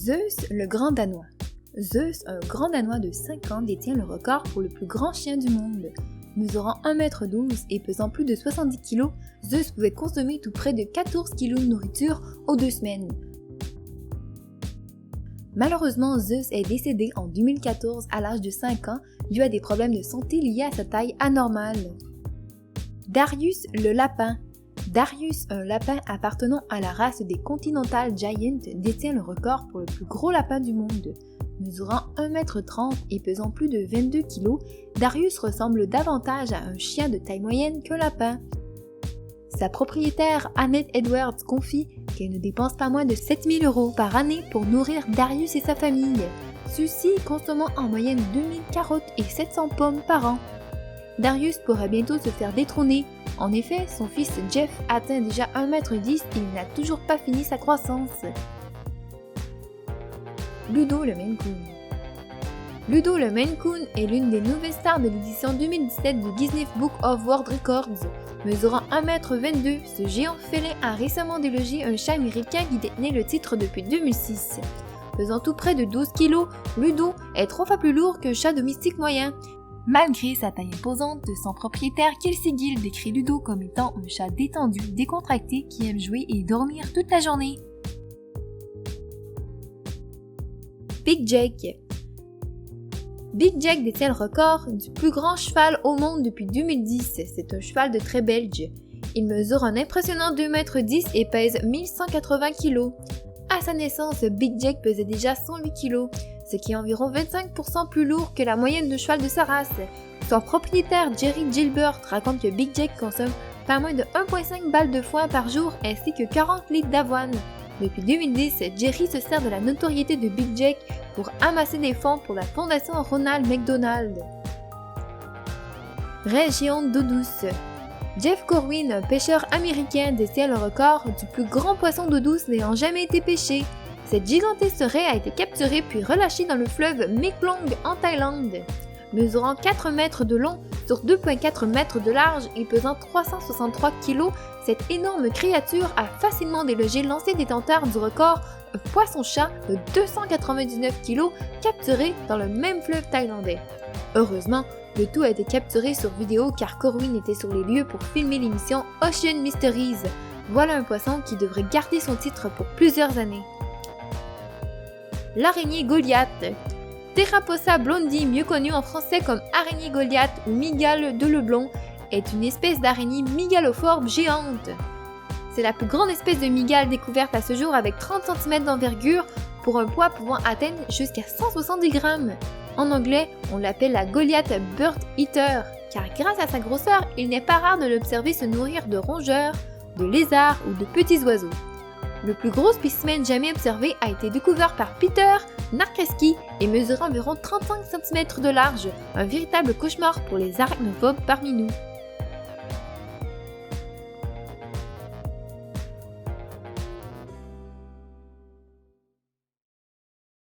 Zeus, le grand danois. Zeus, un grand danois de 5 ans, détient le record pour le plus grand chien du monde. Mesurant 1,12 m et pesant plus de 70 kg, Zeus pouvait consommer tout près de 14 kg de nourriture aux 2 semaines. Malheureusement, Zeus est décédé en 2014 à l'âge de 5 ans dû à des problèmes de santé liés à sa taille anormale. Darius, le lapin. Darius, un lapin appartenant à la race des Continental Giants, détient le record pour le plus gros lapin du monde. Mesurant 1,30 m et pesant plus de 22 kg, Darius ressemble davantage à un chien de taille moyenne qu'un lapin. Sa propriétaire Annette Edwards confie qu'elle ne dépense pas moins de 7 000 € par année pour nourrir Darius et sa famille, ceux-ci consommant en moyenne 2000 carottes et 700 pommes par an. Darius pourrait bientôt se faire détrôner. En effet, son fils Jeff atteint déjà 1,10 m et il n'a toujours pas fini sa croissance. Ludo le Maine Coon. Ludo le Maine Coon est l'une des nouvelles stars de l'édition 2017 du Guinness Book of World Records. Mesurant 1,22 m, ce géant félin a récemment délogé un chat américain qui détenait le titre depuis 2006. Pesant tout près de 12 kg, Ludo est 3 fois plus lourd qu'un chat domestique moyen. Malgré sa taille imposante, son propriétaire Kelsey Gill décrit Ludo comme étant un chat détendu, décontracté qui aime jouer et dormir toute la journée. Big Jake. Big Jake détient le record du plus grand cheval au monde depuis 2010. C'est un cheval de trait belge. Il mesure un impressionnant 2,10 m et pèse 1180 kg. À sa naissance, Big Jake pesait déjà 108 kg, ce qui est environ 25% plus lourd que la moyenne de cheval de sa race. Son propriétaire Jerry Gilbert raconte que Big Jake consomme pas moins de 1,5 balles de foin par jour ainsi que 40 litres d'avoine. Depuis 2010, Jerry se sert de la notoriété de Big Jake pour amasser des fonds pour la fondation Ronald McDonald. Région d'eau douce. Jeff Corwin, un pêcheur américain, détient le record du plus grand poisson d'eau douce n'ayant jamais été pêché. Cette gigantesque raie a été capturée puis relâchée dans le fleuve Mekong en Thaïlande. Mesurant 4 mètres de long sur 2,4 mètres de large et pesant 363 kg, cette énorme créature a facilement délogé l'ancien détenteur du record, un poisson-chat de 299 kg capturé dans le même fleuve thaïlandais. Heureusement, le tout a été capturé sur vidéo car Corwin était sur les lieux pour filmer l'émission Ocean Mysteries. Voilà un poisson qui devrait garder son titre pour plusieurs années. L'araignée Goliath. Theraposa blondie, mieux connue en français comme araignée Goliath ou mygale de Leblon, est une espèce d'araignée mygalophore géante. C'est la plus grande espèce de mygale découverte à ce jour avec 30 cm d'envergure pour un poids pouvant atteindre jusqu'à 170 grammes. En anglais, on l'appelle la Goliath Bird Eater, car grâce à sa grosseur, il n'est pas rare de l'observer se nourrir de rongeurs, de lézards ou de petits oiseaux. Le plus gros spécimen jamais observé a été découvert par Peter Narkeski et mesure environ 35 cm de large, un véritable cauchemar pour les arachnophobes parmi nous.